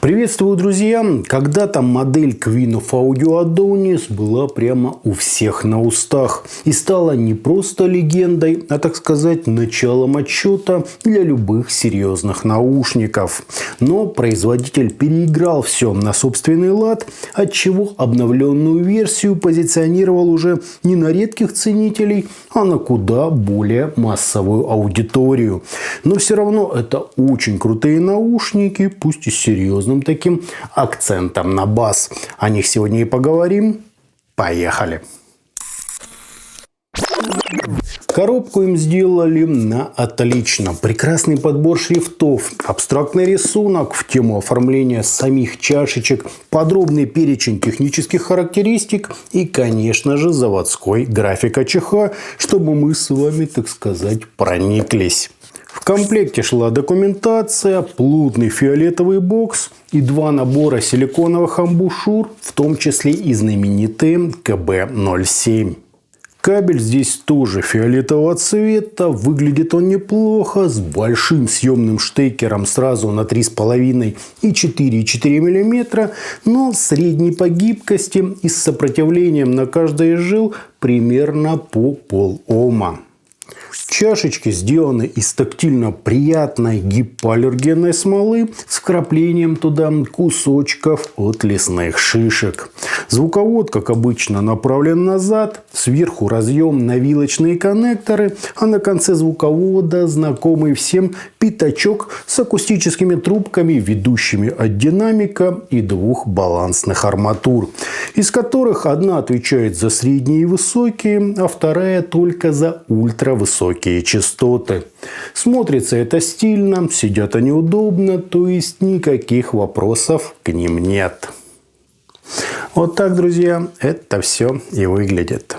Приветствую, друзья! Когда-то модель Queen of Audio Adonis была прямо у всех на устах и стала не просто легендой, а, так сказать, началом отсчета для любых серьезных наушников. Но производитель переиграл все на собственный лад, отчего обновленную версию позиционировал уже не на редких ценителей, а на куда более массовую аудиторию. Но все равно это очень крутые наушники, пусть и с серьезным таким акцентом на бас. О них сегодня и поговорим. Поехали! Коробку им сделали на отлично. Прекрасный подбор шрифтов, абстрактный рисунок в тему оформления самих чашечек, подробный перечень технических характеристик и, конечно же, заводской график АЧХ, чтобы мы с вами, так сказать, прониклись. В комплекте шла документация, плотный фиолетовый бокс и два набора силиконовых амбушюр, в том числе и знаменитые КБ-07. Кабель здесь тоже фиолетового цвета, выглядит он неплохо, с большим съемным штекером сразу на 3,5 и 4,4 мм, но средней по гибкости и с сопротивлением на каждый из жил примерно по полома. Чашечки сделаны из тактильно приятной гипоаллергенной смолы с вкраплением туда кусочков от лесных шишек. Звуковод, как обычно, направлен назад. Сверху разъем на вилочные коннекторы, а на конце звуковода знакомый всем пятачок с акустическими трубками, ведущими от динамика и двух балансных арматур, из которых одна отвечает за средние и высокие, а вторая только за ультравысокие частоты. Смотрится это стильно, сидят они удобно, то есть никаких вопросов к ним нет. Вот так, друзья, это все и выглядит.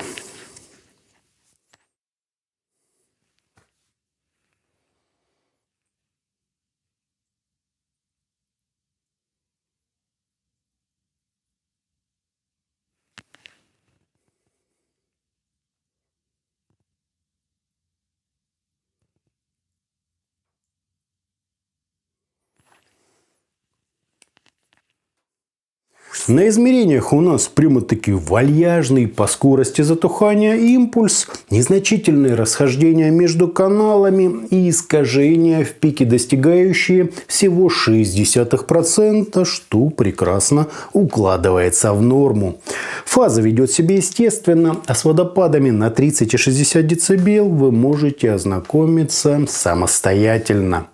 На измерениях у нас прямо-таки вальяжный по скорости затухания импульс, незначительные расхождения между каналами и искажения в пике, достигающие всего 0,6%, что прекрасно укладывается в норму. Фаза ведет себя естественно, а с водопадами на 30 и 60 дБ вы можете ознакомиться самостоятельно.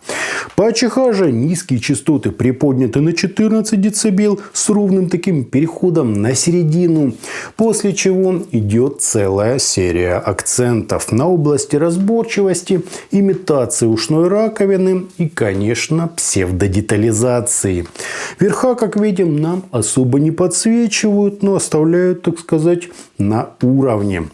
По АЧХ же низкие частоты приподняты на 14 дБ с ровным таким переходом на середину, после чего идет целая серия акцентов на области разборчивости, имитации ушной раковины и, конечно, псевдодетализации. Верха, как видим, нам особо не подсвечивают, но оставляют, так сказать, на уровне.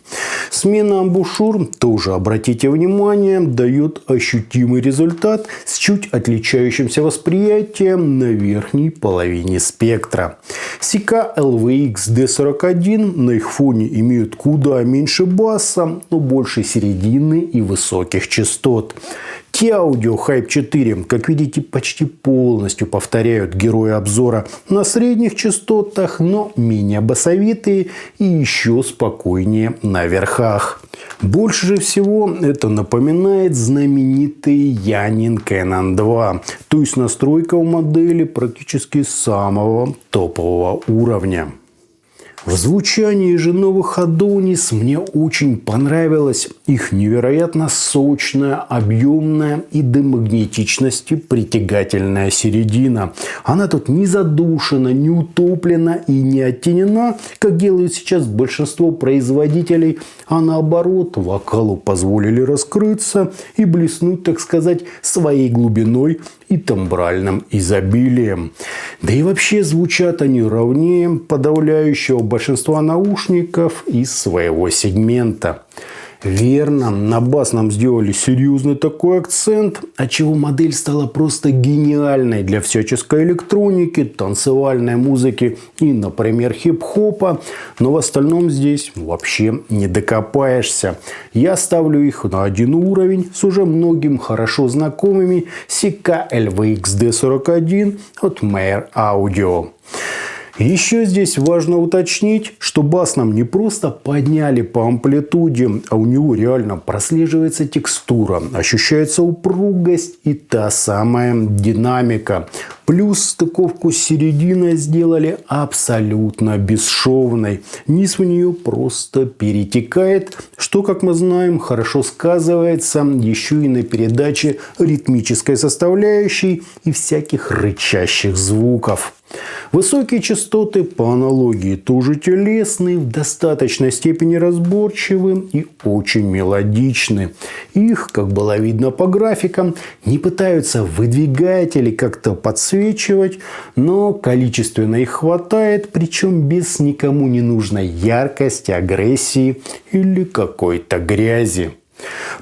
Смена амбушюр, тоже обратите внимание, дает ощутимый результат с чуть отличающимся восприятием на верхней половине спектра. Sika LVX D41 на их фоне имеют куда меньше баса, но больше середины и высоких частот. T-Audio Hype 4, как видите, почти полностью повторяют героя обзора на средних частотах, но менее басовитые и еще спокойнее на верхах. Больше же всего это напоминает знаменитый Yanin Canon 2, то есть настройка у модели практически самого топового уровня. В звучании же новых Adonis мне очень понравилась их невероятно сочная, объемная и до магнетичности притягательная середина. Она тут не задушена, не утоплена и не оттенена, как делают сейчас большинство производителей, а наоборот, вокалу позволили раскрыться и блеснуть, так сказать, своей глубиной и тембральным изобилием. Да и вообще звучат они ровнее подавляющего большинства наушников из своего сегмента. Верно, на бас нам сделали серьезный такой акцент, отчего модель стала просто гениальной для всяческой электроники, танцевальной музыки и, например, хип-хопа. Но в остальном здесь вообще не докопаешься. Я ставлю их на один уровень с уже многим хорошо знакомыми CK LVX D41 от Meyer Audio. Еще здесь важно уточнить, что бас нам не просто подняли по амплитуде, а у него реально прослеживается текстура, ощущается упругость и та самая динамика. Плюс стыковку с серединой сделали абсолютно бесшовной. Низ в нее просто перетекает, что, как мы знаем, хорошо сказывается еще и на передаче ритмической составляющей и всяких рычащих звуков. Высокие частоты по аналогии тоже телесны, в достаточной степени разборчивы и очень мелодичны. Их, как было видно по графикам, не пытаются выдвигать или как-то подсвечивать, но количественно их хватает, причем без никому не нужной яркости, агрессии или какой-то грязи.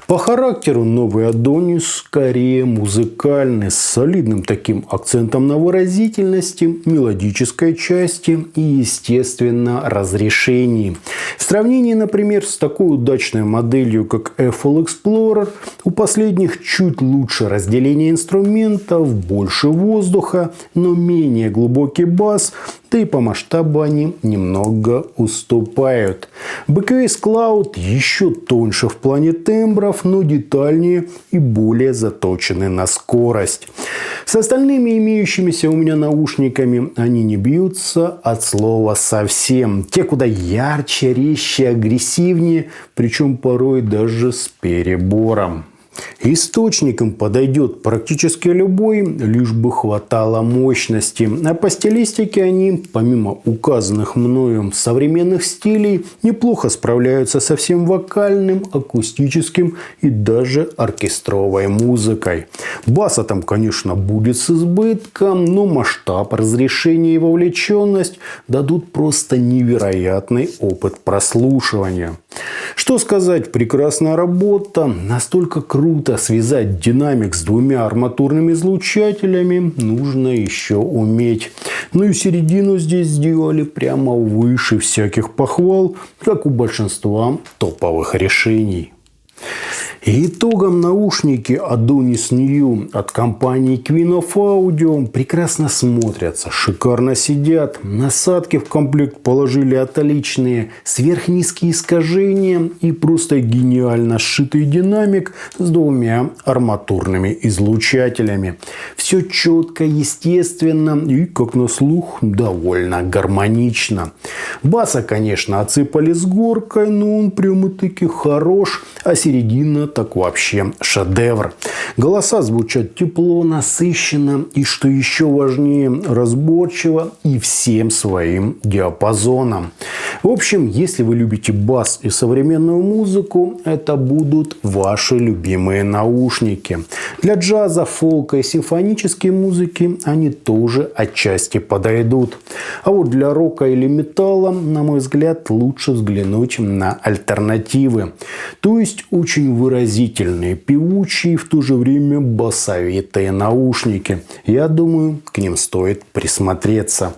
По характеру новый Adonis скорее музыкальный, с солидным таким акцентом на выразительности, мелодической части и, естественно, разрешении. В сравнении, например, с такой удачной моделью, как FL Explorer, у последних чуть лучше разделение инструментов, больше воздуха, но менее глубокий бас, да и по масштабу они немного уступают. BQS Cloud еще тоньше в плане тембров, но детальнее и более заточены на скорость. С остальными имеющимися у меня наушниками они не бьются от слова совсем. Те куда ярче, резче, агрессивнее, причем порой даже с перебором. Источником подойдет практически любой, лишь бы хватало мощности. А по стилистике они, помимо указанных мною современных стилей, неплохо справляются со всем вокальным, акустическим и даже оркестровой музыкой. Баса там, конечно, будет с избытком, но масштаб, разрешение и вовлеченность дадут просто невероятный опыт прослушивания. Что сказать, прекрасная работа, настолько круто связать динамик с двумя арматурными излучателями нужно еще уметь. Ну и середину здесь сделали прямо выше всяких похвал, как у большинства топовых решений. Итогом наушники Adonis New от компании Queen of Audio прекрасно смотрятся, шикарно сидят. Насадки в комплект положили отличные, сверхнизкие искажения и просто гениально сшитый динамик с двумя арматурными излучателями. Все четко, естественно и, как на слух, довольно гармонично. Баса, конечно, отсыпали с горкой, но он прямо-таки хорош, а середина так вообще шедевр. Голоса звучат тепло, насыщенно и, что еще важнее, разборчиво и всем своим диапазоном. В общем, если вы любите бас и современную музыку, это будут ваши любимые наушники. Для джаза, фолка и симфонической музыки они тоже отчасти подойдут. А вот для рока или металла, на мой взгляд, лучше взглянуть на альтернативы. То есть очень выразительные, певучие, в то же время басовитые наушники. Я думаю, к ним стоит присмотреться.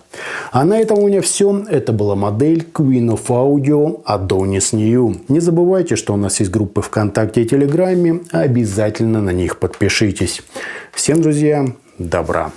А на этом у меня все. Это была модель Queen of Audio Adonis New. Не забывайте, что у нас есть группы ВКонтакте и Телеграме. Обязательно на них подпишитесь. Всем, друзья, добра!